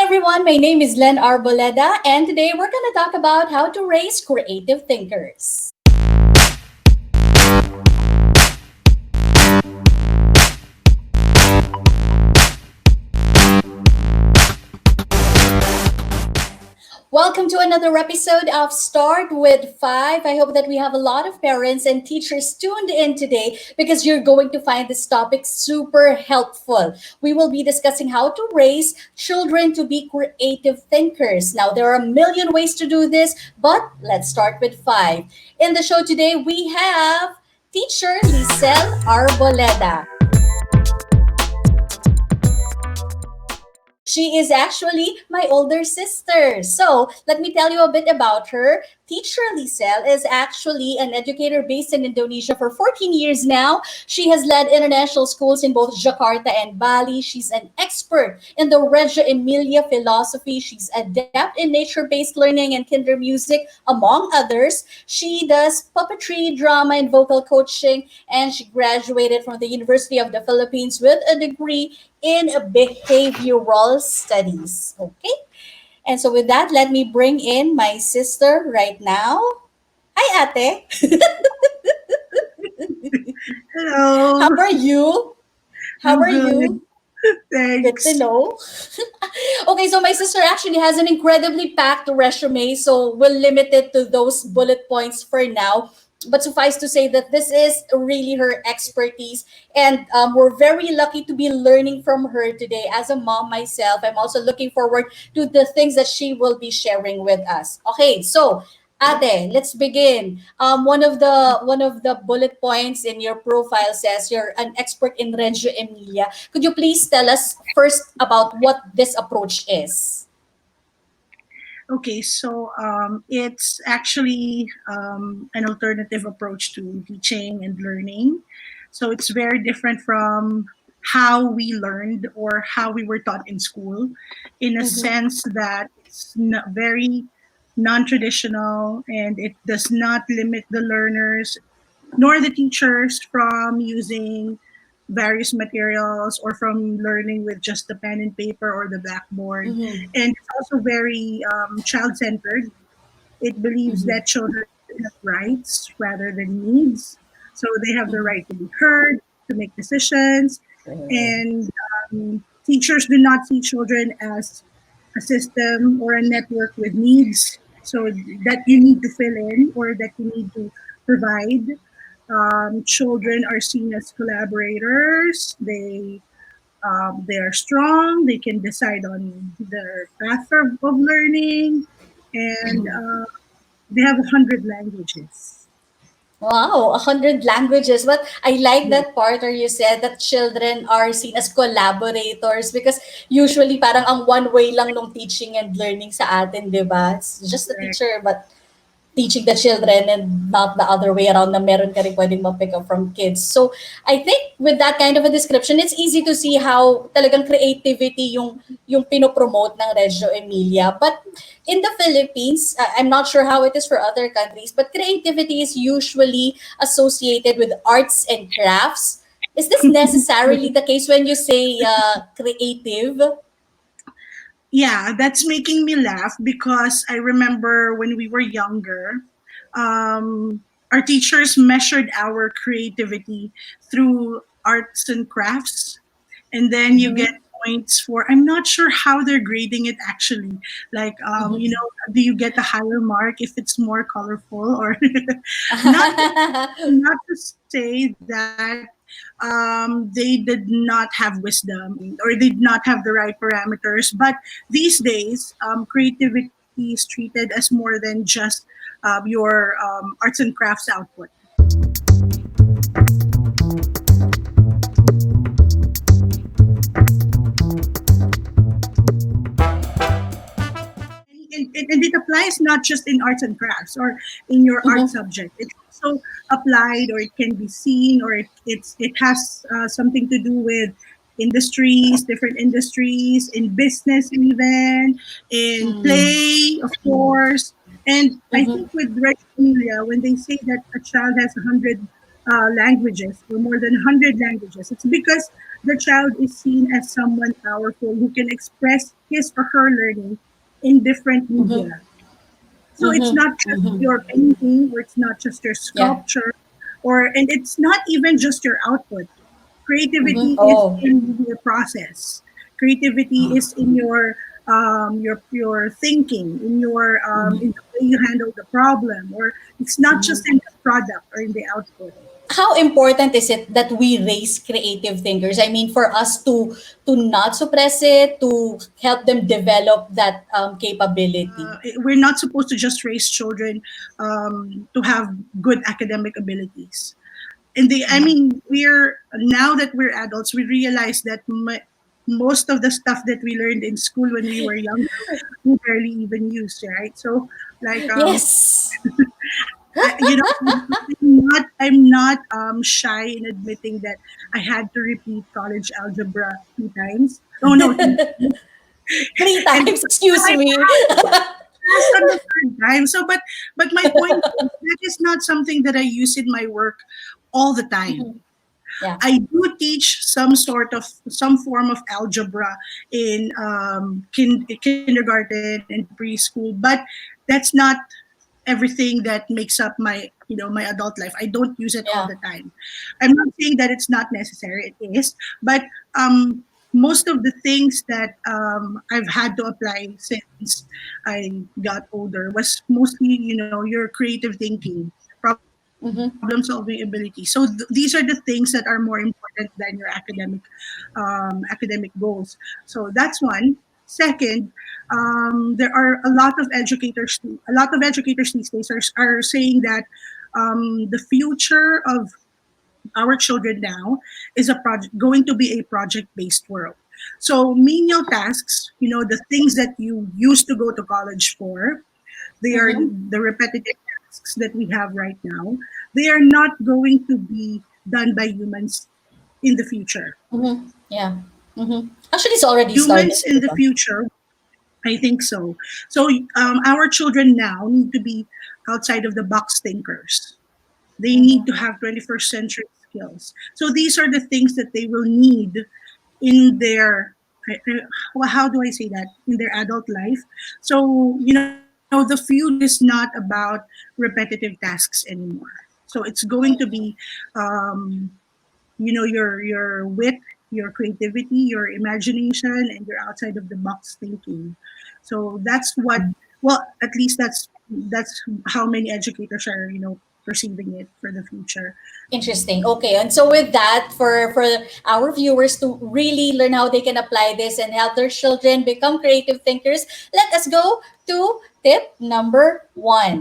everyone, my name is Lycel Arboleda, and today we're going to talk about how to raise creative thinkers. Welcome to another episode of Start with Five. I hope that we have a lot of parents and teachers tuned in today because you're going to find this topic super helpful. We will be discussing how to raise children to be creative thinkers. Now, there are a million ways to do this, but let's start with five. In the show today, we have teacher Lycel Arboleda. She is actually my older sister. So let me tell you a bit about her. Teacher Lycel is actually an educator based in Indonesia for 14 years now. She has led international schools in both Jakarta and Bali. She's an expert in the Reggio Emilia philosophy. She's adept in nature-based learning and kinder music, among others. She does puppetry, drama, and vocal coaching, and she graduated from the University of the Philippines with a degree in behavioral studies. Okay? And so with that, let me bring in my sister right now. Hi, Ate. Hello. How are you? How I'm are good. you? Good to Thanks. know. Okay, so my sister actually has an incredibly packed resume, so we'll limit it to those bullet points for now. But suffice to say that this is really her expertise, and we're very lucky to be learning from her today. As a mom myself, I'm also looking forward to the things that she will be sharing with us. Okay, so Ate, let's begin. One of the bullet points in your profile says you're an expert in Reggio Emilia. Could you please tell us first about what this approach is? Okay, so it's actually an alternative approach to teaching and learning. So it's very different from how we learned or how we were taught in school, in a Mm-hmm. sense that it's very non-traditional, and it does not limit the learners nor the teachers from using various materials or from learning with just the pen and paper or the blackboard. Mm-hmm. And it's also very child centered. It believes Mm-hmm. that children have rights rather than needs. So they have the right to be heard, to make decisions. And teachers do not see children as a system or a network with needs. So that you need to fill in or that you need to provide. Children are seen as collaborators. They are strong. They can decide on their path of learning, and Mm-hmm. they have 100 languages. Wow, 100 languages. But I like Yes, that part where you said that children are seen as collaborators because usually parang ang one way lang nung teaching and learning sa atin, di ba? It's just the correct. teacher, but teaching the children and not the other way around na meron ka rin pwedeng ma-pick up from kids. So I think with that kind of a description, it's easy to see how talagang creativity yung pinopromote ng Reggio Emilia. But in the Philippines, I'm not sure how it is for other countries, but creativity is usually associated with arts and crafts. Is this necessarily the case when you say creative? Yeah, that's making me laugh because I remember when we were younger, our teachers measured our creativity through arts and crafts, and then you get Mm-hmm. points for. I'm not sure how they're grading it actually. Like, Mm-hmm. do you get a higher mark if it's more colorful or not? Not to say that they did not have wisdom or they did not have the right parameters. But these days, creativity is treated as more than just your arts and crafts output. And it applies not just in arts and crafts or in your art Mm-hmm. subject. It's also applied, or it can be seen, or it has something to do with industries, different industries, in business, even in play, of course. And I Mm-hmm. think with Rex Emilia, when they say that a child has 100 languages or more than 100 languages. It's because the child is seen as someone powerful who can express his or her learning in different Mm-hmm. media. So it's Mm-hmm. not just Mm-hmm. your painting, or it's not just your Yeah. sculpture, and it's not even just your output. Mm-hmm. Creativity is Oh. in your process. Creativity is in your thinking, Mm-hmm. in the way you handle the problem, or it's not just in Mm-hmm. the product or in the output. How important is it that we raise creative thinkers? I mean, for us to not suppress it, to help them develop that capability. We're not supposed to just raise children to have good academic abilities. I mean, we're now that we're adults, we realize that most of the stuff that we learned in school when we were younger, we barely even used, right? So, like, Yes. I'm not shy in admitting that I had to repeat college algebra 2 times. Oh no, 3 times. Three And times, excuse I me. passed on the third time. But my point is that is not something that I use in my work all the time. Yeah. I do teach some form of algebra in kindergarten and preschool, but that's not everything that makes up my adult life. I don't use it all Yeah. the time. I'm not saying that it's not necessary. It is, but most of the things that I've had to apply since I got older was mostly your creative thinking, problem solving Mm-hmm. ability. So these are the things that are more important than your academic goals. So that's one. Second, there are a lot of educators these days are saying that the future of our children now is going to be a project based world. So menial tasks, the things that you used to go to college for, they are Mm-hmm. the repetitive tasks that we have right now. They are not going to be done by humans in the future. Mm-hmm. Yeah. Mm-hmm. Actually, it's already started. Humans in the future, I think so. So our children now need to be outside of the box thinkers. They need to Mm-hmm. have 21st century skills. So these are the things that they will need in their well, how do I say that, in their adult life. So the future is not about repetitive tasks anymore. So it's going to be um, your wit, your creativity, your imagination, and your outside of the box thinking. So that's what, well, at least that's how many educators are perceiving it for the future. Interesting. Okay. And so with that, for our viewers to really learn how they can apply this and help their children become creative thinkers, let us go to tip number one.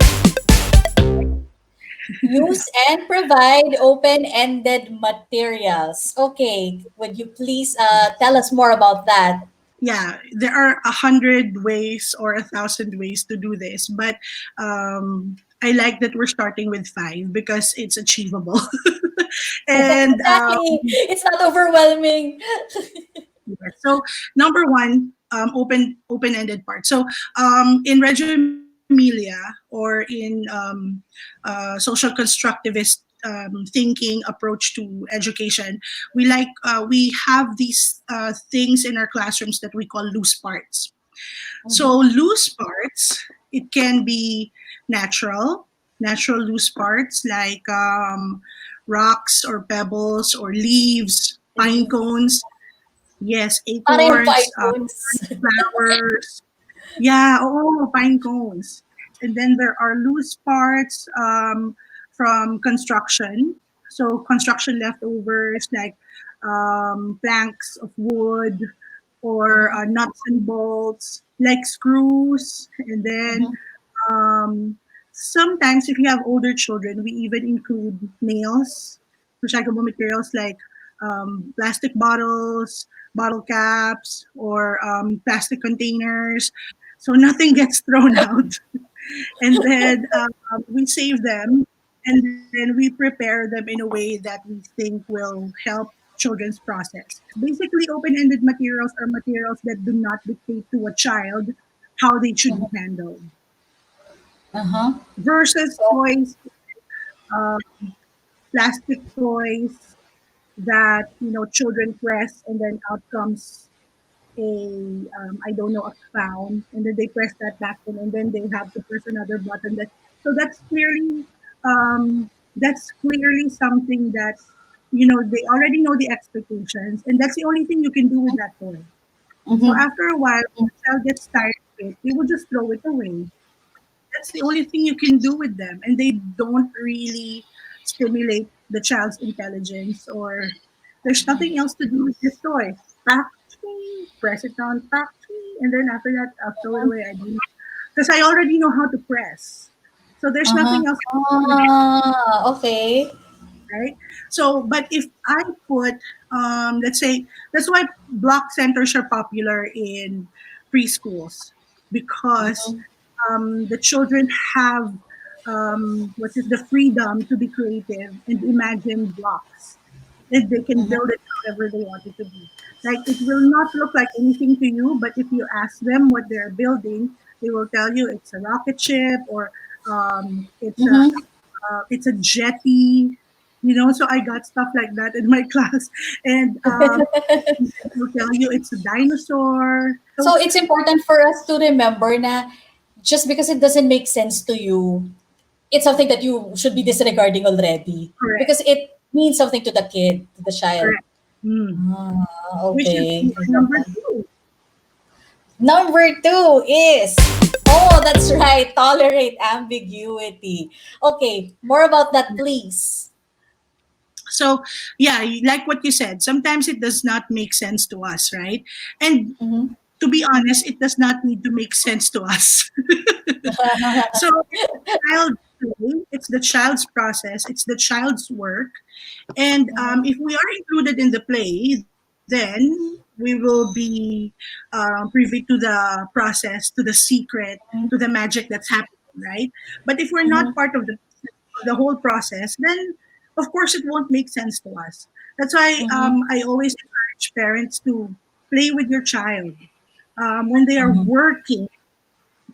Use and provide open-ended materials. Okay. Would you please tell us more about that? Yeah, there are 100 ways or 1,000 ways to do this, but I like that we're starting with five because it's achievable. And Exactly. It's not overwhelming. yeah, so number one, open-ended part. So in Reggio Emilia, or in social constructivist thinking approach to education, we have these things in our classrooms that we call loose parts. So Mm-hmm. loose parts, it can be natural, natural loose parts like rocks or pebbles or leaves, pine Mm-hmm. cones. Yes, Para yung acorns, pine cones. flowers. Yeah, oh, pine cones. And then there are loose parts from construction. So construction leftovers like planks of wood or Mm-hmm. nuts and bolts like screws. And then Mm-hmm. um, sometimes if you have older children, we even include nails, recyclable materials like plastic bottles, bottle caps, or plastic containers. So nothing gets thrown out. And then we save them, and then we prepare them in a way that we think will help children's process. Basically, open ended materials are materials that do not dictate to a child how they should be handled. Uh-huh. Versus So, toys, plastic toys that children press, and then out comes a I don't know, a clown, and then they press that button, and then they have to press another button. So that's clearly something that they already know the expectations, and that's the only thing you can do with that toy. So Mm-hmm. after a while, when the child gets tired of it, they will just throw it away. That's the only thing you can do with them, and they don't really stimulate the child's intelligence, or there's nothing else to do with this toy. Pack tree, press it down, pack tree, and then after that, I'll throw it away. I don't know, because I already know how to press. So there's Uh-huh. nothing else to do with it, Ah, okay. right? So, but if I put, let's say, that's why block centers are popular in preschools, because Mm-hmm. the children have what is the freedom to be creative and imagine blocks, and they can Mm-hmm. build it however they want it to be. Like, it will not look like anything to you, but if you ask them what they're building, they will tell you it's a rocket ship, or it's a Mm-hmm. jetty. So I got stuff like that in my class, and they'll tell you it's a dinosaur. So So it's important for us to remember na just because it doesn't make sense to you, it's something that you should be disregarding already correct, because it means something to the kid, to the child. correct. Mm. Ah, Which is okay. I got number that. two. Number two is, oh, that's right, tolerate ambiguity. Okay, more about that, please. So yeah, like what you said, sometimes it does not make sense to us, right? And Mm-hmm. to be honest, it does not need to make sense to us. So child play, it's the child's process, it's the child's work, and Mm-hmm. if we are included in the play, then we will be privy to the process, to the secret, to the magic that's happening, right? But if we're not Mm-hmm. part of the whole process, then of course it won't make sense to us. That's why Mm-hmm. I always encourage parents to play with your child. When they are Mm-hmm. working,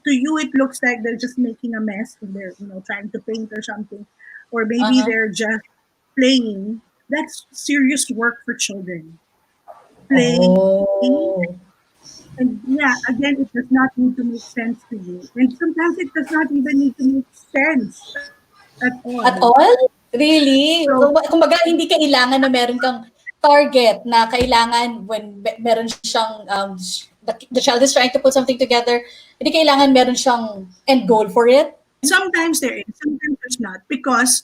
to you it looks like they're just making a mess, and they're trying to paint or something, or maybe Uh-huh. they're just playing. That's serious work for children. Playing, Oh. and yeah, again, it does not need to make sense to you, and sometimes it does not even need to make sense at all. At all? So Really? Kumbaga, hindi kailangan na meron kang target na kailangan when meron siyang, the child is trying to put something together, hindi kailangan meron siyang end goal for it? sometimes there is, sometimes there's not, because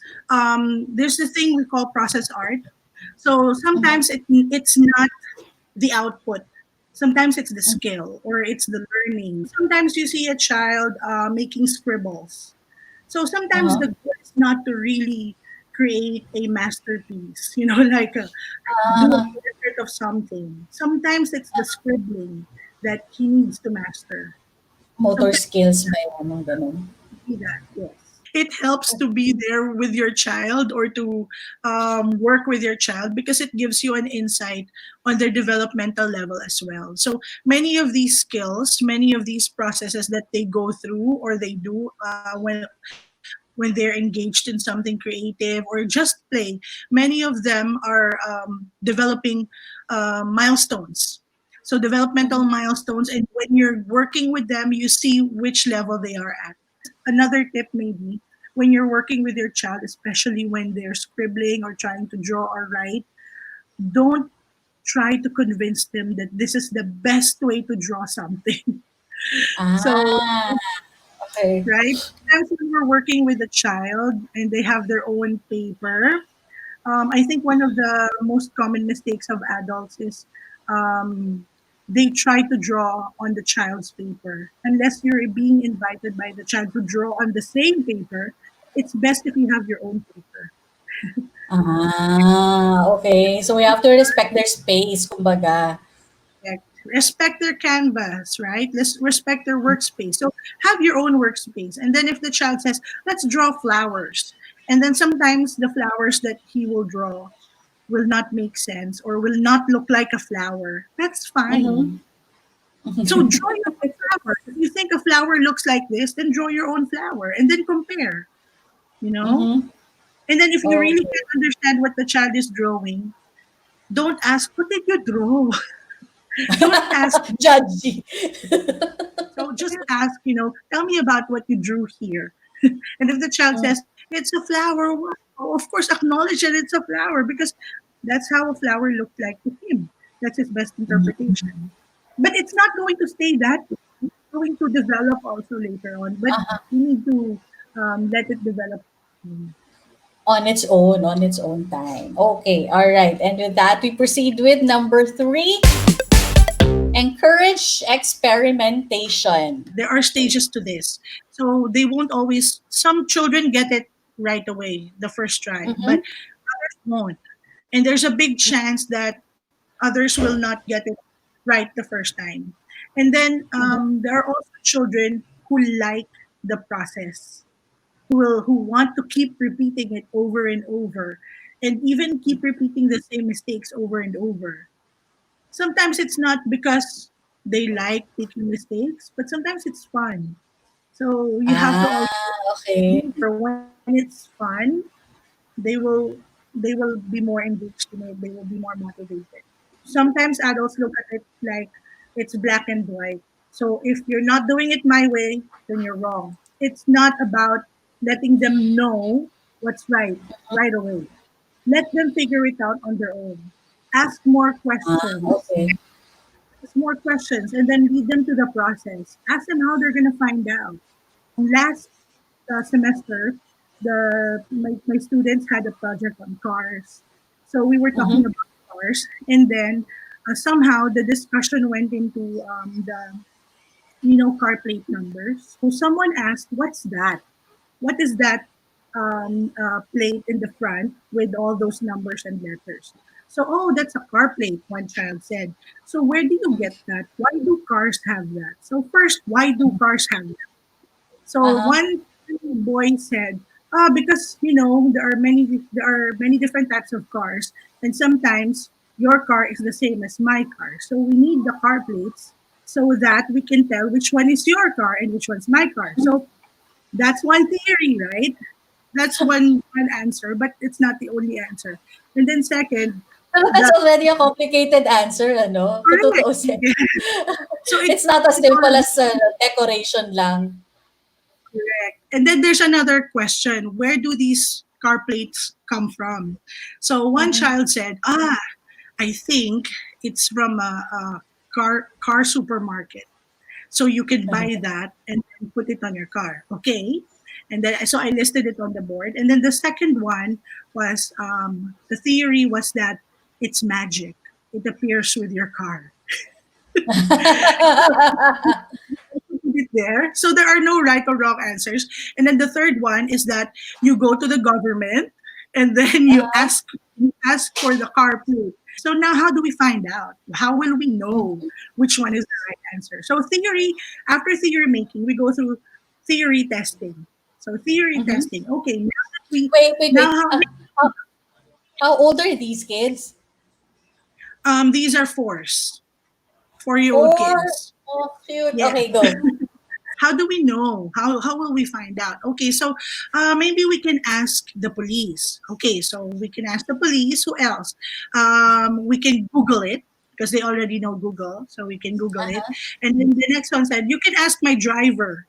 there's the thing we call process art. So Mhm, sometimes it's not the output. Sometimes it's the skill, or it's the learning. Sometimes you see a child making scribbles. So sometimes uh-huh. the goal is not to really create a masterpiece, like do a Ah, portrait of something. Sometimes it's the scribbling that he needs to master. motor Sometimes skills ba yun? Anong ganun? see that, yes. It helps to be there with your child, or to work with your child, because it gives you an insight on their developmental level as well. So many of these skills, many of these processes that they go through, or they do when they're engaged in something creative or just play, many of them are developing milestones. So developmental Mhm, milestones, and when you're working with them, you see which level they are at. Another tip maybe, when you're working with your child, especially when they're scribbling or trying to draw or write, don't try to convince them that this is the best way to draw something. So, ah, okay. right? Sometimes when we're working with a child and they have their own paper, I think one of the most common mistakes of adults is um, they try to draw on the child's paper. Unless you're being invited by the child to draw on the same paper, it's best if you have your own paper. Ah, okay. So we have to respect their space, kumbaga. Respect their canvas, right? Let's respect their workspace. So have your own workspace. And then if the child says, let's draw flowers, and then sometimes the flowers that he will draw will not make sense, or will not look like a flower, that's Mm-hmm. fine. So draw your own flower. If you think a flower looks like this, then draw your own flower, and then compare, you know? Mm-hmm. And then if you really Okay. can't understand what the child is drawing, don't ask, what did you draw? Don't ask. Judgy. So just ask, tell me about what you drew here. And if the child says, it's a flower, wow, of course, acknowledge that it's a flower because that's how a flower looked like to him. That's his best interpretation. But it's not going to stay that way. It's going to develop also later on. But you need to let it develop. On its own time. Okay, all right. And with that, we proceed with number three, encourage experimentation. There are stages to this. So they won't always, some children get it right away, the first try, but Mm-hmm. others won't. And there's a big chance that others will not get it right the first time. And then Mm-hmm. there are also children who like the process, who want to keep repeating it over and over, and even keep repeating the same mistakes over and over. Sometimes it's not because they like making mistakes, but sometimes it's fun. So you have to Ah, also okay. remember when it's fun, they will they will be more engaged in it. They will be more motivated. Sometimes adults look at it like it's black and white. So if you're not doing it my way, then you're wrong. It's not about letting them know what's right away. Let them figure it out on their own. Ask more Ah, questions. okay. Ask more questions and then lead them to the process. Ask them how they're going to find out. Last semester, my students had a project on cars. So we were talking Mm-hmm. about cars, and then somehow the discussion went into the car plate numbers. So someone asked, "What's that? What is that plate in the front with all those numbers and letters?" So, oh, that's a car plate, one child said. So, where do you get that? Why do cars have that? So, first, why do cars have that? So Uh-huh. one boy said, because there are many different types of cars, and sometimes your car is the same as my car. So we need the car plates so that we can tell which one is your car and which one's my car. So that's one theory, right? That's one answer, but it's not the only answer. And then second, Pero that's the already a complicated answer, ano? correct. Tutuusin. So It's not as it's simple already as decoration lang. correct. And then there's another question. Where do these car plates come from? So one Mm-hmm. child said, I think it's from a car supermarket. So you can buy that and then put it on your car. Okay. And then so I listed it on the board. And then the second one was the theory was that it's magic. It appears with your car. Put it there. So there are no right or wrong answers. And then the third one is that you go to the government and then you ask for the car plate. So now how do we find out? How will we know which one is the right answer? So theory, after theory making, we go through theory testing. So theory Mm-hmm. testing. Okay, now that we Wait. now how How, how old are these kids? these are 4-year-old Four. kids. Oh, cute. Yeah. Okay, go. How do we know? How will we find out? Okay, so maybe we can ask the police. Okay, so we can ask the police. Who else? We can Google it because they already know Google, so we can Google it. Uh-huh. And then the next one said, you can ask my driver.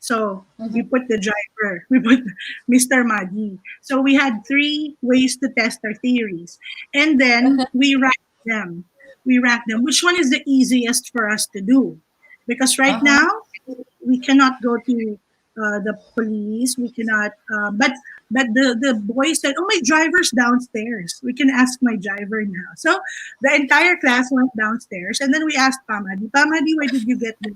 So Mm-hmm. we put the driver, we put Mr. Madi. So we had three ways to test our theories. And then we rank them. We rank them. Which one is the easiest for us to do? Because right Uh-huh. now, we cannot go to the police. We cannot, but the boy said, "Oh, my driver's downstairs. We can ask my driver now." So the entire class went downstairs, and then we asked Pamadi, "Pamadi, where did you get the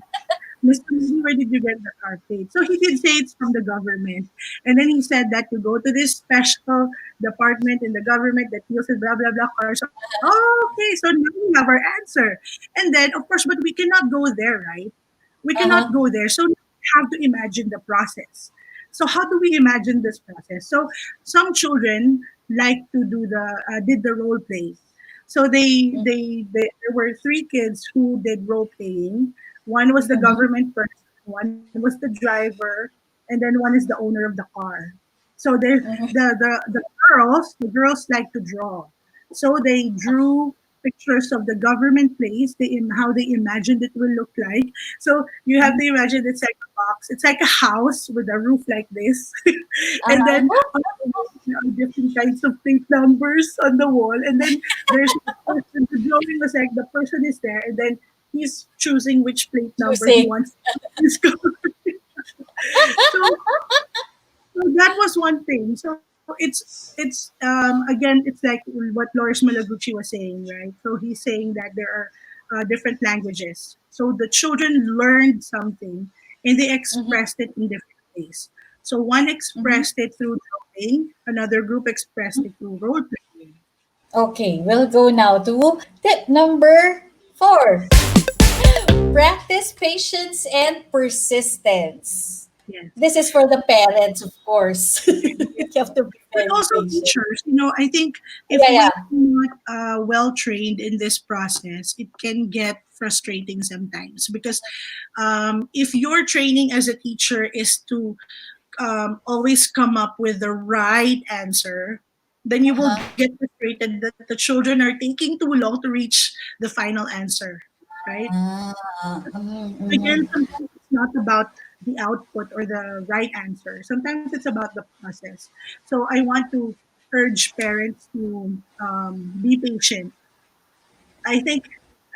Mr. Moody, where did you get the car plate?" So he did say it's from the government. And then he said that you go to this special department in the government that deals with blah, blah, blah cars. Oh, okay, so now we have our answer. And then, of course, but we cannot go there, right? We cannot Uh-huh. go there. So we have to imagine the process. So how do we imagine this process? So some children like to did the role play. So there were three kids who did role playing. One was the Mm-hmm. government person, one was the driver, and then one is the owner of the car. So there, Mhm. the girls like to draw. So they drew pictures of the government place, how they imagined it will look like. So you have to imagine it's like a box. It's like a house with a roof like this, and then Uh-huh. on the wall there are different kinds of plate numbers on the wall, and then there's a person. The drawing was like the person is there, and then he's choosing which plate number he Choosing. wants to discover. So so that was one thing. So it's again it's like what Loris Malaguchi was saying, right? So he's saying that there are different languages. So the children learned something and they Mhm. expressed it in different ways. So one Mhm. expressed it through drawing, another group expressed it through role playing. Okay, we'll go now to tip number 4. Practice patience and persistence. Yes. This is for the parents, of course. You have to be But very also patient. teachers, I think if Yeah, we yeah. are not well trained in this process, it can get frustrating sometimes because if your training as a teacher is to always come up with the right answer, then you will Uh-huh. get frustrated that the children are taking too long to reach the final answer, right? Ah, mhm, Again, mhm, sometimes it's not about the output or the right answer. Sometimes it's about the process. So I want to urge parents to be patient. I think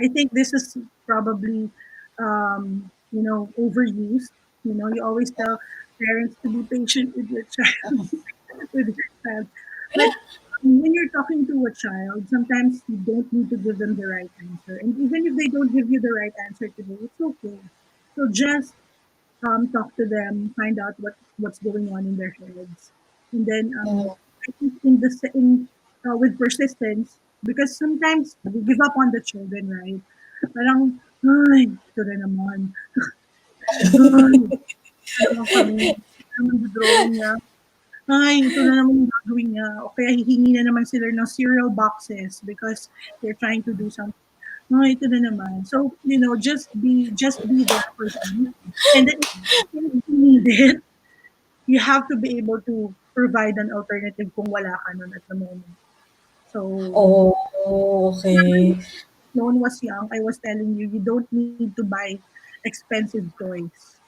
I think this is probably overused. You always tell parents to be patient with your child, with your child. But when you're talking to a child, sometimes you don't need to give them the right answer. And even if they don't give you the right answer today, it's okay. So just talk to them, find out what's going on in their heads, and then mhm. I think with persistence, because sometimes we give up on the children, right? Parang, ay, ito na naman. Ay, ito naman kami. Ito naman yung drawing niya. Ay, ito na naman yung gagawin niya. O kaya hihingi na naman sila ng cereal boxes because they're trying to do something. Ay, ito na naman. So, just be there for them. And then if you need it, you have to be able to provide an alternative kung wala ka nun at the moment. So, Oh, remember okay. when Sloan was young, I was telling you, you don't need to buy expensive toys.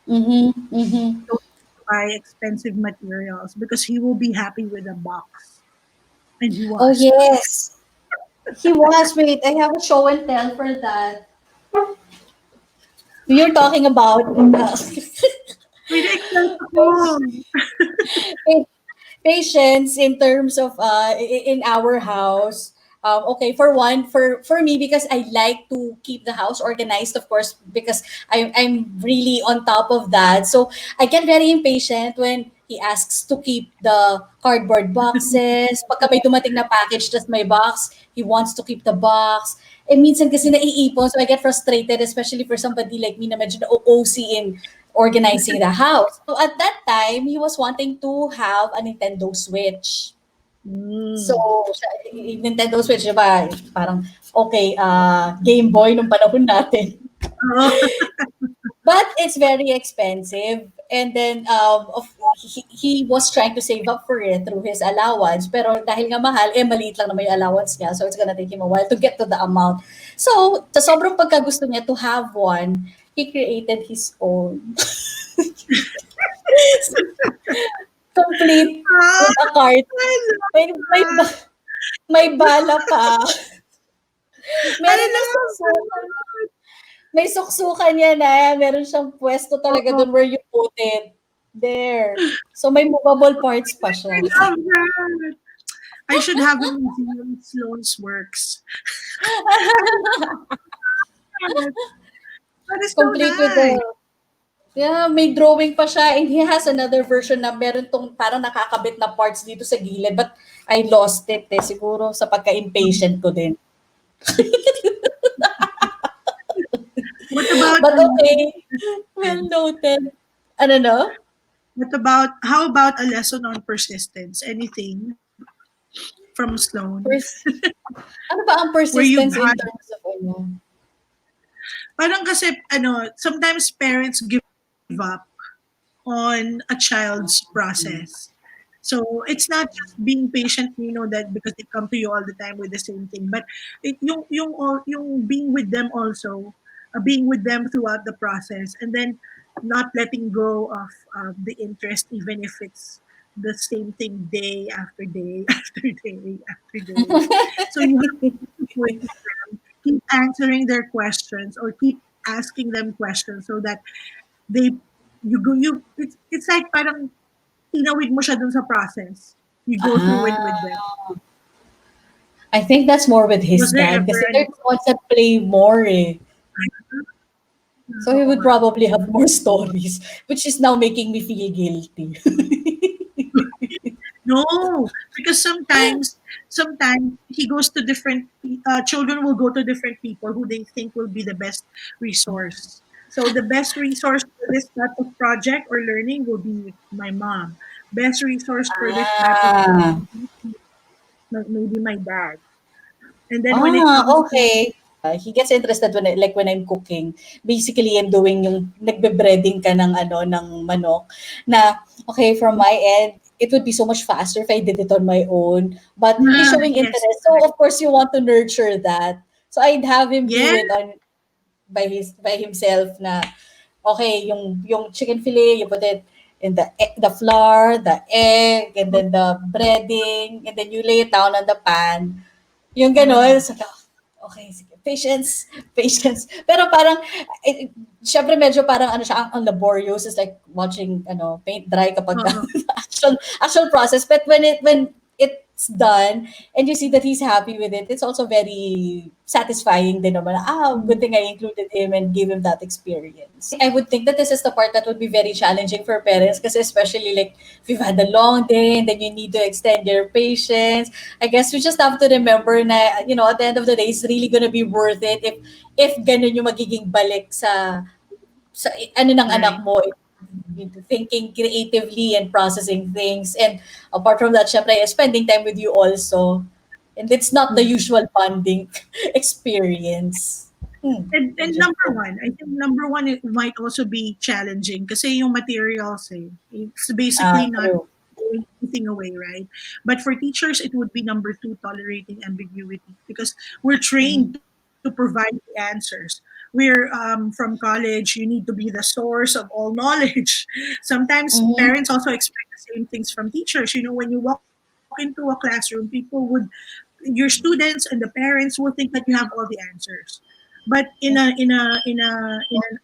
Mhm, mhm. Don't buy expensive materials because he will be happy with a box. And he Oh, was. yes. He was. Wait, I have a show and tell for that. You're talking about May na-excite ako. patience in terms of in our house. Okay, for one, for me, because I like to keep the house organized, of course, because I'm really on top of that. So I get very impatient when he asks to keep the cardboard boxes. Pagka may dumating na package, just my box, he wants to keep the box. Eh, minsan kasi naiipon, so I get frustrated, especially for somebody like me na medyo na OC in organizing the house. So at that time, he was wanting to have a Nintendo Switch. So, Mm. Nintendo Switch, di ba? Parang, okay, Game Boy nung panahon natin. Oh. But it's very expensive. And then, he was trying to save up for it through his allowance. Pero dahil nga mahal, eh, maliit lang naman yung allowance niya. So, it's gonna take him a while to get to the amount. So, sa sobrang pagkagusto niya to have one, he created his own. Complete Ah, with a cart. I love May, may, that. ba- may bala pa. I Meron ng love suksukan. May suksukan yan na. Meron siyang pwesto talaga that. doon where you put it. There. So may movable parts pa siya. I love that. I should have a museum of Sloan's works. Yes, that is so Complete with nice. the yeah, may drawing pa siya and he has another version na meron tong parang nakakabit na parts dito sa gilid but I lost it eh. Siguro sa pagka-impatient ko din. What about But okay. Well noted. Ano no? how about a lesson on persistence? Anything from Sloan Pers- ano ba ang where you've persistence in had terms of ano? parang kasi sometimes parents give up on a child's process. So it's not just being patient, that because they come to you all the time with the same thing, but yung being with them also, being with them throughout the process, and then not letting go of the interest, even if it's the same thing day after day after day after day. So you have to keep with them, keep answering their questions, or keep asking them questions so that they you go you it's like parang tinawid mo siya dun sa process. You go through it with Ah, them. I think that's more with his Was there dad ever kasi an they're the ones that play more eh. So he Oo would nga. probably have more stories, which is now making me feel guilty. No, because sometimes he goes to different children will go to different people who they think will be the best resource. So the best resource for this type of project or learning will be my mom. Best resource for this type of Ah, maybe my dad. And then when it ah, comes to okay. He gets interested when like when I'm cooking. Basically, I'm doing yung nagbe-breading ka ng ano ng manok na okay from my end, it would be so much faster if I did it on my own. But he's showing yes, interest, so correct. of course you want to nurture that. So I'd have him do Yeah. it on by himself na okay yung chicken fillet you put it in the flour, the egg, and then the breading, and then you lay it down on the pan. Yung gano'n. Mm. So, okay, sige. Patience, patience. Pero parang, syempre medyo parang ano siya, ang laborious is like watching paint dry kapag Oo. actual process. But when it's done and you see that he's happy with it, it's also very satisfying din naman. Good Mm. thing I included him and gave him that experience. I would think that this is the part that would be very challenging for parents kasi especially like if you've had a long day and then you need to extend your patience. I guess we just have to remember na, at the end of the day, it's really gonna be worth it if ganun yung magiging balik sa ano ng anak Right. mo, thinking creatively and processing things. And apart from that, syempre, spending time with you also. And it's not the Mm. usual bonding experience. And number Interesting. one, I think number one, it might also be challenging kasi yung materials, it's basically not True. throwing anything away, right? But for teachers, it would be number two, tolerating ambiguity because we're Mhm. trained to provide the answers. We're from college, you need to be the source of all knowledge. Sometimes Mhm. parents also expect the same things from teachers. When you walk into a classroom, your students and the parents will think that you have all the answers. But in an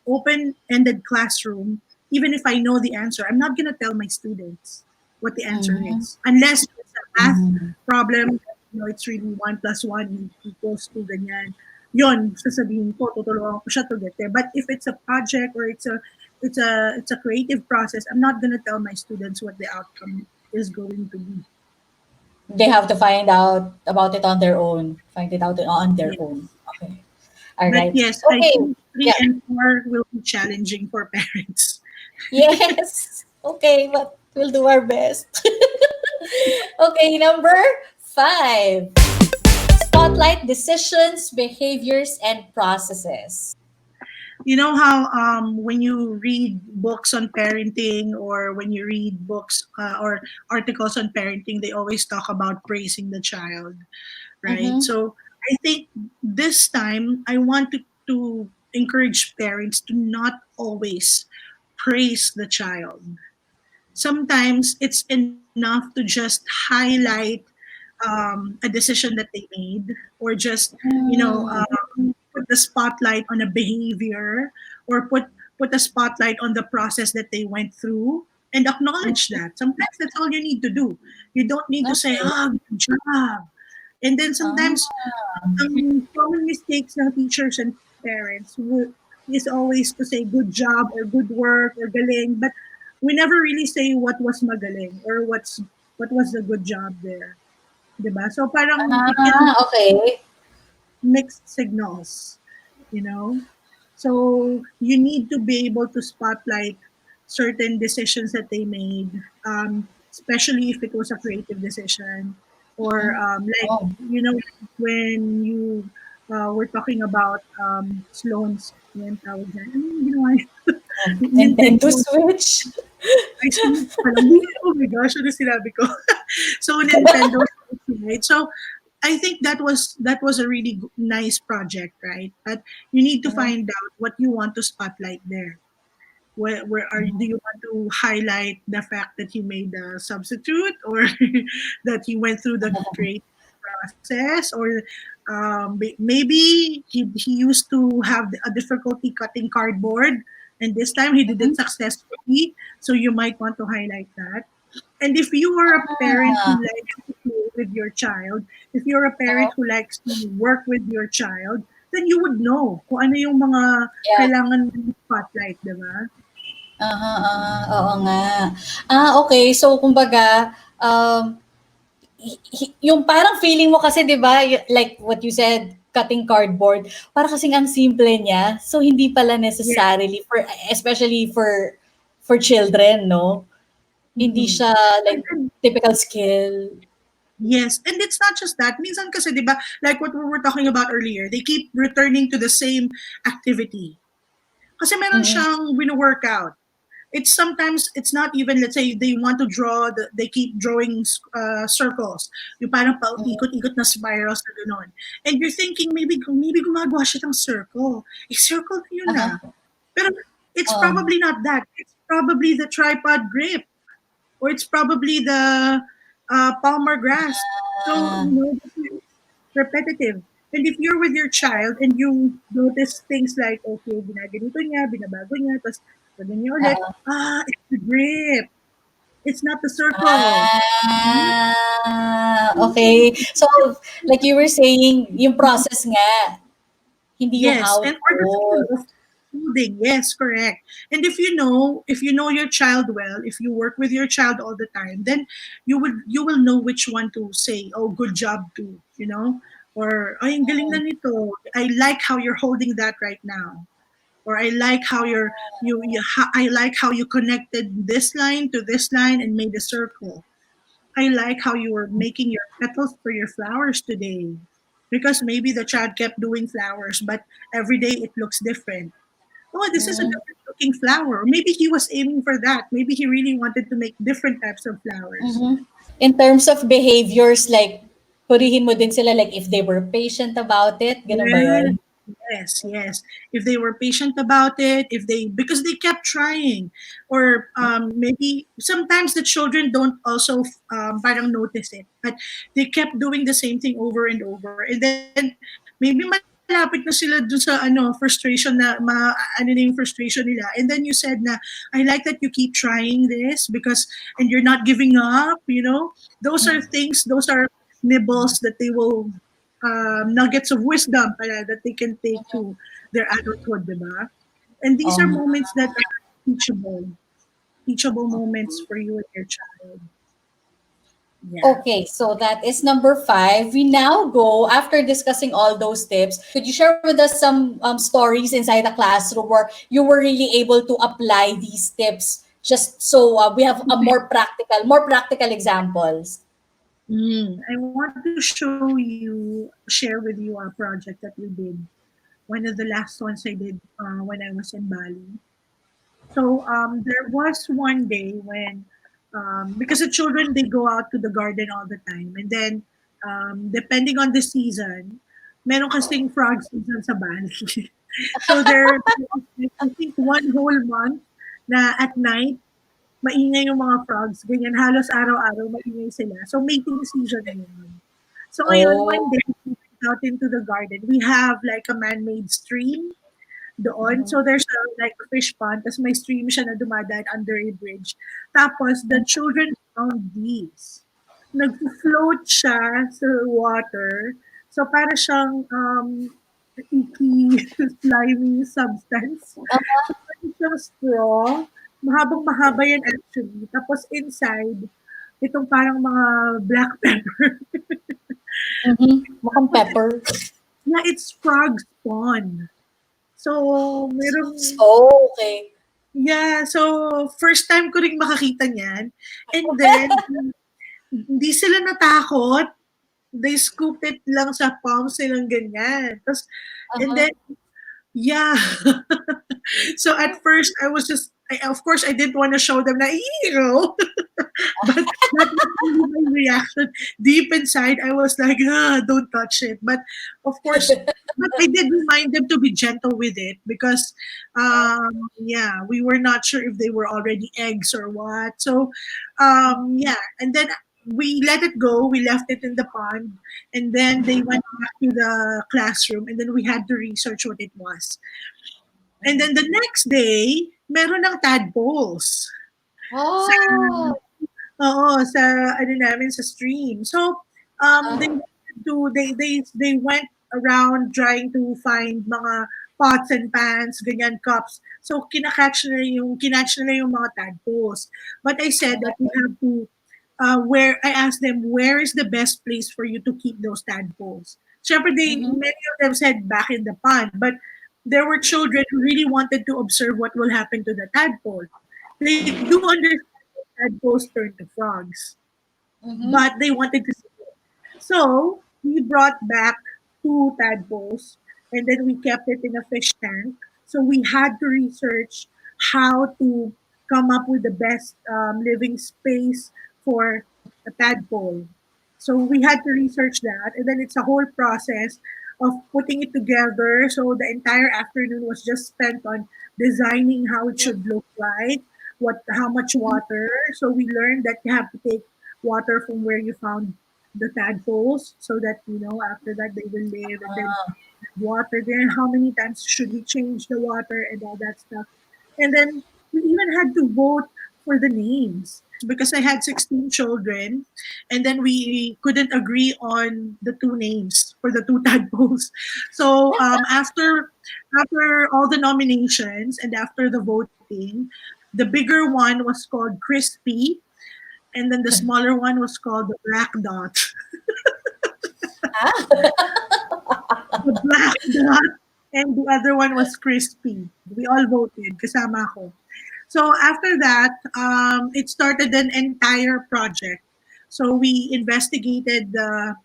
open-ended classroom, even if I know the answer, I'm not gonna tell my students what the answer Mhm. is unless it's a math Mhm. problem. It's really 1 plus 1 equals 2 ganyan. Yon, sasabihin ko, tutulungan ko siya to get there. But if it's a project or it's a creative process, I'm not gonna tell my students what the outcome is going to be. They have to find out about it on their own. Find it out on their Yeah. own. Okay. All But right. yes, I Okay. think three Yeah. and four will be challenging for parents. Yes. Okay, but we'll do our best. Okay, number 5. Spotlight decisions, behaviors, and processes. You know how when you read books on parenting or when you read books or articles on parenting, they always talk about praising the child, right? Mm-hmm. So I think this time I want to encourage parents to not always praise the child. Sometimes it's enough to just highlight a decision that they made, or just Mm. put the spotlight on a behavior, or put a spotlight on the process that they went through, and acknowledge that. Sometimes that's all you need to do. You don't need to say, Okay. "Oh, good job." And then Ah. sometimes common mistakes ng teachers and parents is always to say good job or good work or galing, but we never really say what was magaling or what was the good job there. 'Di ba? So parang it can Ah, okay. mixed signals, you know? So you need to be able to spotlight certain decisions that they made, especially if it was a creative decision. Or like, Oh. when you were talking about Sloan's, yan tawag dyan. Ano yung ginawa niya? Yung Nintendo Nintendo, Switch. I see parang, oh my gosh, ano sinabi ko? So Nintendo Switch, right? So I think that was a really nice project, right? But you need to Mhm, find out what you want to spotlight there. Where are do mhm, you want to highlight the fact that he made a substitute, or that he went through the creative process, or maybe he used to have a difficulty cutting cardboard, and this time he did it mhm. successfully, so you might want to highlight that. And if you are a parent who Ah, likes to play with your child, if you're a parent uh-huh. who likes to work with your child, then you would know kung ano yung mga Yeah. kailangan mong spotlight, di ba? Oo nga. Okay. So kumbaga, yung parang feeling mo kasi 'di ba, like what you said, cutting cardboard, para kasing ang simple niya. So hindi pala Yes. necessarily for especially for children, no? Hindi Mm-mm. siya like And typical skill. yes, and it's not just that. Minsan kasi, di ba, like what we were talking about earlier, they keep returning to the same activity. Kasi meron Mm. siyang wino-workout. It's sometimes, it's not even, let's say, they want to draw, they keep drawing circles. Yung parang Mm. paikot-ikot na spirals na gano'n. And you're thinking, maybe gumagawa siya ng circle. Circle na yun na. Uh-huh. Pero it's Um, probably not that. It's probably the tripod grip, or it's probably the palmar grasp. So, ah, it's repetitive. And if you're with your child and you notice things like, okay, ginaganito niya, binabago niya, tapos gano'n niya ulit, oo. it's the grip. It's not the circle. Okay. So, like you were saying, yung process nga, hindi yung Yes, and or the skill output. of coding. Yes, correct. And if you know your child well, if you work with your child all the time, then you will know which one to say, oh, good job to, or ay, ang galing na nito. I like how you're holding that right now. Or I like how I like how you connected this line to this line and made a circle. I like how you were making your petals for your flowers today. Because maybe the child kept doing flowers, but every day it looks different. Oh, this is a Mm, different looking flower. Maybe he was aiming for that. Maybe he really wanted to make different types of flowers. mhm. In terms of behaviors, like, purihin mo din sila, like, if they were patient about it, gano'n ba Yes, yun? yes. If they were patient about it, because they kept trying, or maybe sometimes the children don't also parang notice it, but they kept doing the same thing over and over, and then maybe malapit na sila dun sa frustration na ano na yung frustration nila, and then you said na, I like that you keep trying this because, and you're not giving up. Those are things. Those are nibbles that they will nuggets of wisdom pala that they can take to their adulthood, diba? And these Oo are nga. moments that are teachable moments for you and your child. Yeah. Okay, so that is number 5. We now go, after discussing all those tips, could you share with us some stories inside the classroom where you were really able to apply these tips, just so we have a more practical examples? I want to share with you a project that we did. One of the last ones I did when I was in Bali. So there was one day when, because the children, they go out to the garden all the time, and then depending on the season, meron kasing frog season sa Bali. So there was, I think, one whole month na at night maingay yung mga frogs, ganyan, halos araw-araw maingay sila. So mating season na yun. So ngayon, one Oh. day, we went out into the garden. We have like a man-made stream doon. Mhm. So there's like a fish pond, tapos may stream siya na dumadaan under a bridge. Tapos the children found these. Nag-float siya sa water. So para siyang icky, slimy substance. So para siyang straw. Mahabang-mahaba yan actually. Tapos inside, itong parang mga black pepper. Mhm. Mukhang Tapos, pepper. yeah, it's frog spawn. So, merong, Oh, okay. yeah, so first time ko ring makakita niyan. And then, hindi sila natakot. They scooped it lang sa palm silang ganyan. Tapos, and Uh-huh. then, yeah. So at first, I was just of course, I didn't want to show them na, ew. But that was really my reaction. Deep inside, I was like, don't touch it. But of course, but I did remind them to be gentle with it because, yeah, we were not sure if they were already eggs or what. So, yeah, and then we let it go. We left it in the pond, and then they went back to the classroom, and then we had to research what it was. And then the next day, meron ng tadpoles. Sa Oh. Oo, sa ano namin sa stream. So, they Uh, wanted to they went around trying to find mga pots and pans, ganyan, cups. So, kinatch nila yung mga tadpoles. But I said that we have to where I asked them where is the best place for you to keep those tadpoles. Siyempre, mhm. many of them said back in the pond, but there were children who really wanted to observe what will happen to the tadpole. They do understand that tadpoles turn to frogs, but Mhm. they wanted to see it. So we brought back two tadpoles and then we kept it in a fish tank. So we had to research how to come up with the best living space for a tadpole. So we had to research that, and then it's a whole process of putting it together. So the entire afternoon was just spent on designing how it should look like, how much water. So we learned that you have to take water from where you found the tadpoles so that after that they will live, and then water there, how many times should we change the water and all that stuff. And then we even had to vote for the names because I had 16 children, and then we couldn't agree on the two names for the two tadpoles. So after all the nominations and after the voting, the bigger one was called Crispy, and then the smaller one was called the Black Dot. The Black Dot, and the other one was Crispy. We all voted, kasama ko. So after that, it started an entire project. So we investigated the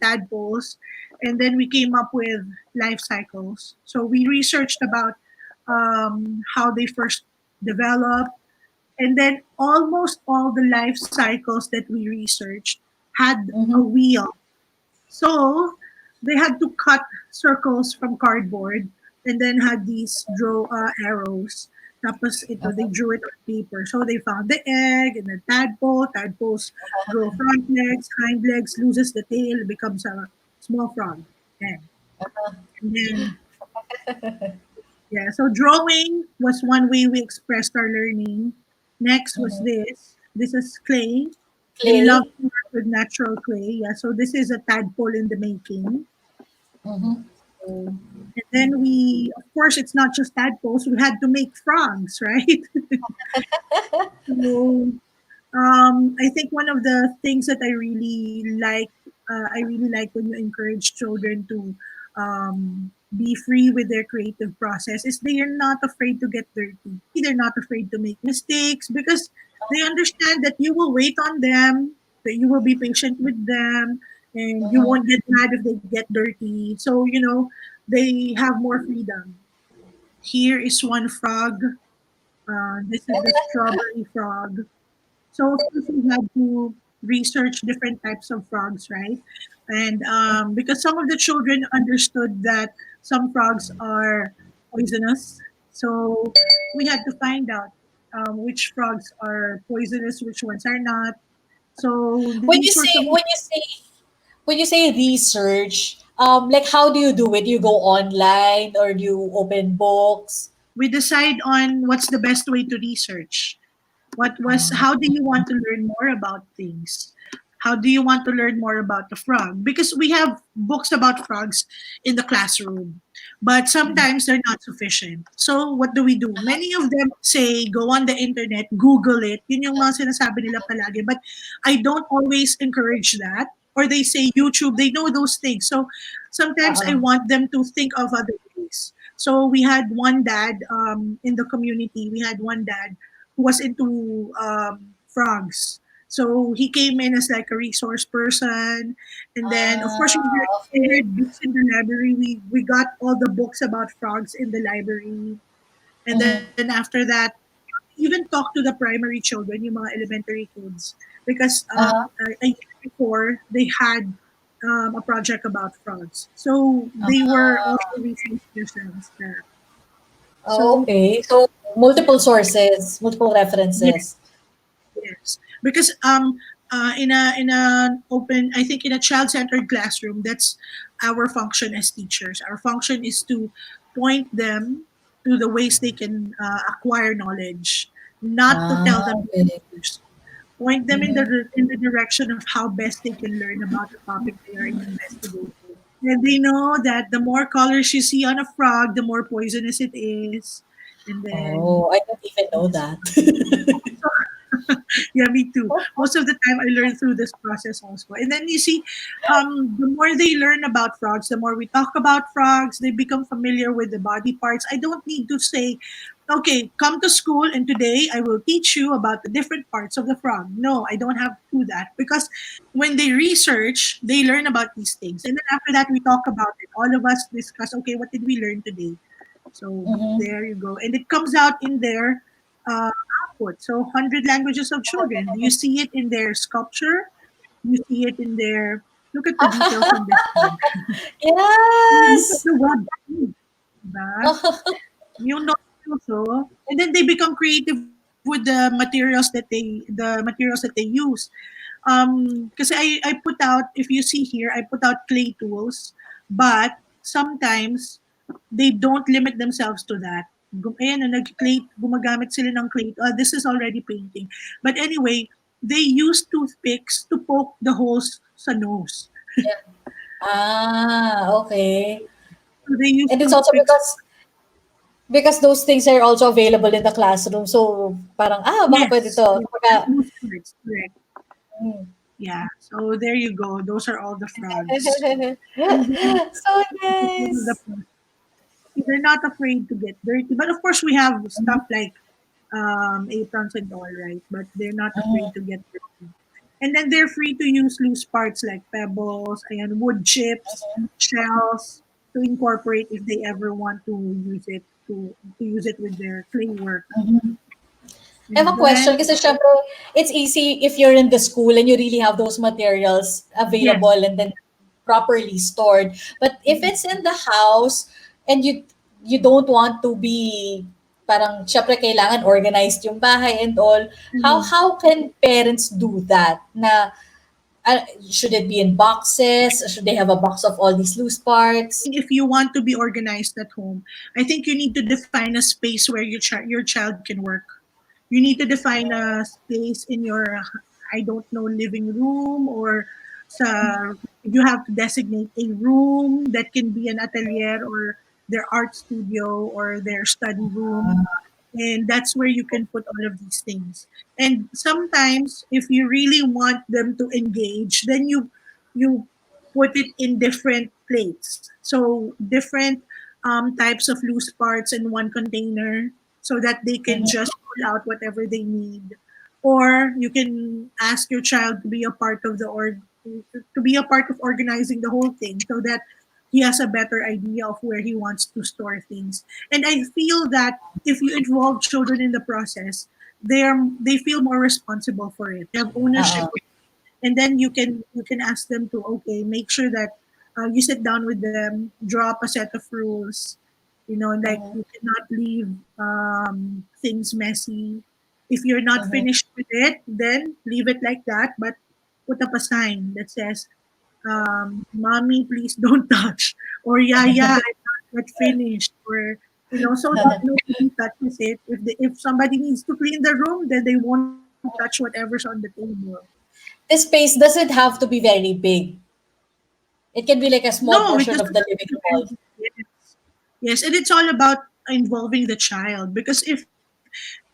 tadpoles, and then we came up with life cycles. So we researched about how they first develop, and then almost all the life cycles that we researched had a Mhm. wheel. So they had to cut circles from cardboard and then had these draw arrows. Tapos ito, they drew it on paper. So they found the egg and the tadpole. Tadpoles grow front legs, hind legs, loses the tail, becomes a small frog. Egg. And then, yeah, so drawing was one way we expressed our learning. Next was Mhm. this. This is clay. They love Clay. to work with natural clay. Yeah, so this is a tadpole in the making. Mhm. So, and then of course, it's not just tadpoles. We had to make frogs, right? So, I think one of the things that I really like when you encourage children to be free with their creative process is they are not afraid to get dirty. They're not afraid to make mistakes because they understand that you will wait on them, that you will be patient with them, and you Mhm. won't get mad if they get dirty. So, they have more freedom. Here is one frog. This is the strawberry frog. So of course we had to research different types of frogs, right? And because some of the children understood that some frogs are poisonous, so we had to find out which frogs are poisonous, which ones are not. So When these you were some. say when you say when you say research, like how do you do it? You go online or you open books? We decide on what's the best way to research. How do you want to learn more about things? How do you want to learn more about the frog? Because we have books about frogs in the classroom, but sometimes they're not sufficient. So what do we do? Many of them say go on the internet, Google it. Yun yung mga sinasabi nila palagi. But I don't always encourage that. Or they say YouTube, they know those things. So sometimes I Uh-uh. want them to think of other ways. So we had one dad in the community. We had one dad who was into frogs. So he came in as like a resource person, and then of course we Okay. read books in the library. We got all the books about frogs in the library, and then Mhm. after that. even talk to the primary children, yung mga elementary kids, because Uh-huh. a year before they had a project about frogs. So they were also researching themselves there. Oh, So okay. So multiple sources, multiple yes, references. yes, because in a open, I think in a child centered classroom, that's our function as teachers. Our function is to point them to the ways they can acquire knowledge, not to tell them the Okay. answers. Point them in Mm-hmm. the direction of how best they can learn about the topic they are investigating. And they know that the more colors you see on a frog, the more poisonous it is. And then Oh, I don't even know yes. that. Yeah, me too. Most of the time, I learn through this process also. And then you see, the more they learn about frogs, the more we talk about frogs, they become familiar with the body parts. I don't need to say, okay, come to school and today I will teach you about the different parts of the frog. No, I don't have to do that because when they research, they learn about these things. And then after that, we talk about it. All of us discuss, okay, what did we learn today? So Mm-hmm. there you go. And it comes out in their output. So 100 languages of children. You see it in their sculpture. You see it in their, look at the details on this one. Look at Yes. the web. Diba? Yung notes also. And then they become creative with the materials that they use. Kasi I put out, if you see here, I put out clay tools, but sometimes they don't limit themselves to that. Ayan, nag-clay, gumagamit sila ng clay. This is already painting. But anyway, they use toothpicks to poke the holes sa nose. Yeah. Okay. So they use And it's also toothpicks. because those things are also available in the classroom. So parang baka pwede Yes, to. yes, Kumbaga, loose parts, correct. mm. Yeah. So there you go. Those are all the frogs. And then So because of the nice. process, they're not afraid to get dirty. But of course, we have stuff like aprons and all, right? But they're not afraid to get dirty. And then they're free to use loose parts like pebbles and wood chips, shells to incorporate if they ever want to use it to use it with their clay work. I have And a question then kasi syempre, it's easy if you're in the school and you really have those materials available yes, and then properly stored. But if it's in the house and you don't want to be parang syempre kailangan organized yung bahay and all, mhm. how can parents do that? Na should it be in boxes? Should they have a box of all these loose parts? If you want to be organized at home, I think you need to define a space where your child can work. You need to define a space in your, I don't know, living room or sa, you have to designate a room that can be an atelier or their art studio or their study room, and that's where you can put all of these things. And sometimes if you really want them to engage, then you put it in different plates, so different types of loose parts in one container so that they can just pull out whatever they need. Or you can ask your child to be a part of the to be a part of organizing the whole thing so that he has a better idea of where he wants to store things. And I feel that if you involve children in the process, they feel more responsible for it. They have ownership, Oo. and then you can ask them to, okay, make sure that you sit down with them, draw up a set of rules. Like Mhm, you cannot leave things messy. If you're not mhm. finished with it, then leave it like that. But put up a sign that says, "Mommy, please don't touch," or "Yeah, yeah, I'm not yet finished," or so that nobody touches it. If somebody needs to clean the room, then they won't touch whatever's on the table. The space doesn't have to be very big. It can be like a small No, it portion doesn't of the have to living be hall. very yes. Yes, and it's all about involving the child, because if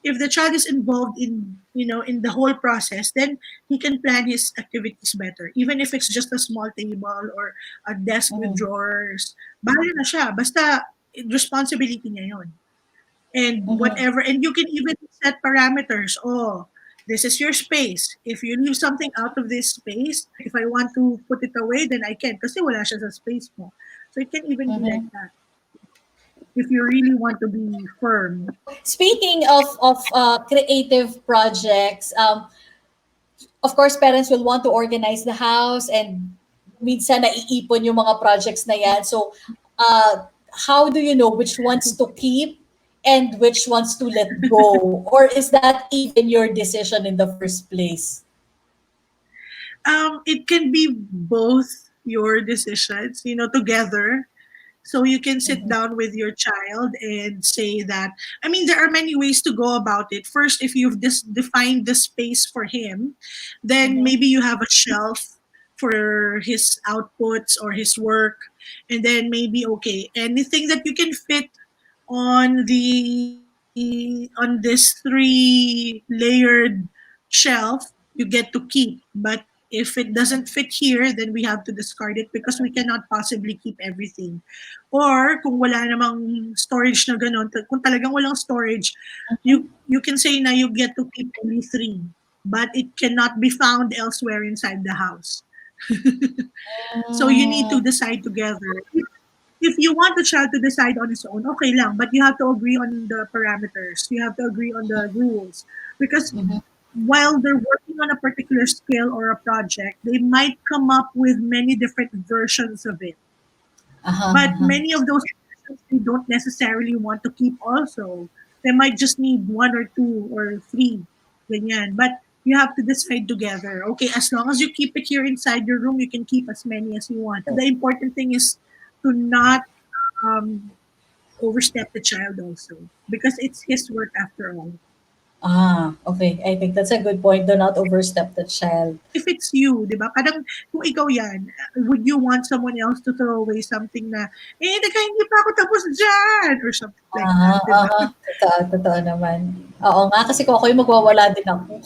the child is involved in the whole process, then he can plan his activities better. Even if it's just a small table or a desk with Mhm, drawers, bahala na siya. Basta responsibility niya yun. And mhm, whatever, and you can even set parameters. Oh, this is your space. If you leave something out of this space, if I want to put it away, then I can, kasi wala siya sa space mo. So it can even be like mhm. that. if you really want to be firm. Speaking of creative projects, of course, parents will want to organize the house and minsan naiipon yung mga projects na yan. So, how do you know which ones to keep and which ones to let go? Or is that even your decision in the first place? It can be both your decisions, together. So you can sit Mhm. down with your child and say that, I mean, there are many ways to go about it. First, if you've defined the space for him, then Mhm. maybe you have a shelf for his outputs or his work. And then maybe, okay, anything that you can fit on this three layered shelf, you get to keep. But if it doesn't fit here, then we have to discard it because we cannot possibly keep everything. Or kung wala namang storage na ganun, kung talagang walang storage, you can say na you get to keep only three, but it cannot be found elsewhere inside the house. So you need to Mm. decide together. If you want the child to decide on his own, okay lang, but you have to agree on the parameters. You have to agree on the rules. Because Mhm. while they're working on a particular skill or a project, they might come up with many different versions of it. Aha, But aha. many of those versions they don't necessarily want to keep also. They might just need one or two or three. Ganyan. But you have to decide together. Okay, as long as you keep it here inside your room, you can keep as many as you want. The important thing is to not um, overstep the child also because it's his work after all. Okay. I think that's a good point. Do not overstep the child. If it's you, di ba? Parang kung ikaw yan, would you want someone else to throw away something na, teka, hindi pa ako tapos dyan, or something like that, di ba? Totoo, totoo naman. Oo nga, kasi kung ako yung magwawala din ako.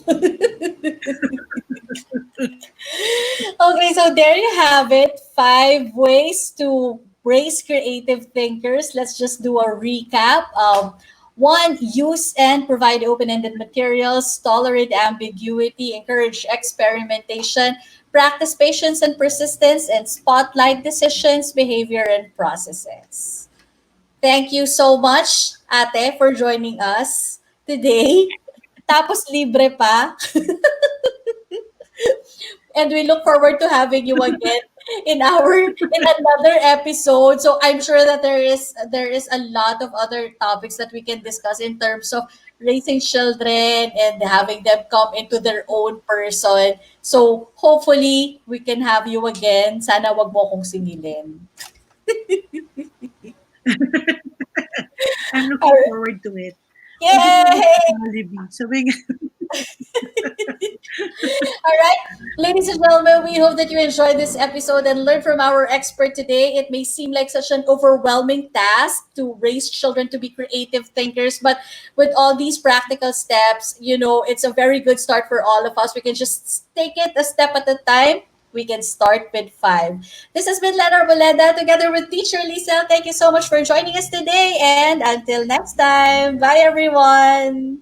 Okay, so there you have it. 5 ways to raise creative thinkers. Let's just do a recap. One, use and provide open-ended materials, tolerate ambiguity, encourage experimentation, practice patience and persistence, and spotlight decisions, behavior, and processes. Thank you so much, Ate, for joining us today. Tapos libre pa. And we look forward to having you again in another episode. So I'm sure that there is a lot of other topics that we can discuss in terms of raising children and having them come into their own person. So hopefully we can have you again. Sana wag mo kong singilin. I'm All looking right. forward to it. Huwag mo Yay! Jollibee. Sabi nga, All right, ladies and gentlemen, we hope that you enjoyed this episode and learned from our expert today. It may seem like such an overwhelming task to raise children to be creative thinkers, but with all these practical steps, it's a very good start for all of us. We can just take it a step at a time. We can start with 5. This has been Lycel Arboleda together with teacher Lycel. Thank you so much for joining us today, and until next time, bye everyone.